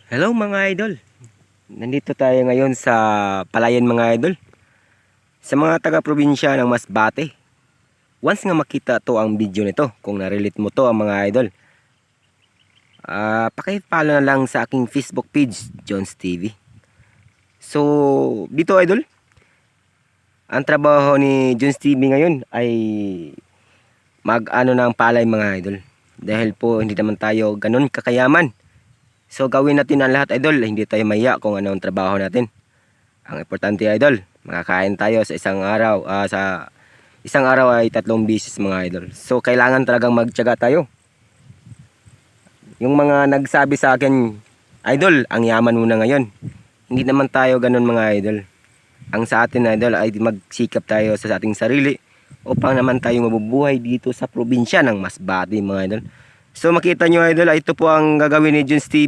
Hello mga idol. Nandito tayo ngayon sa Palayan mga idol. Sa mga taga-probinsya ng Masbate. Once nga makita to ang video nito, kung na-relate mo to ang mga idol, paki-follow na lang sa aking Facebook page, Jones TV. So, dito idol, ang trabaho ni Jones TV ngayon ay mag-ano ng palay mga idol. Dahil po hindi naman tayo ganun kakayaman. So gawin natin ang lahat idol, hindi tayo mahiya kung ano ang trabaho natin. Ang importante idol, makakain tayo sa isang araw, sa isang araw ay 3 beses mga idol. So kailangan talagang magtiyaga tayo. Yung mga nagsabi sa akin, idol, ang yaman mo na ngayon. Hindi naman tayo ganun mga idol. Ang sa atin idol ay magsikap tayo sa ating sarili upang naman tayo mabubuhay dito sa probinsya ng Masbate mga idol. So makita nyo idol, ito po ang gagawin ni Jones TV.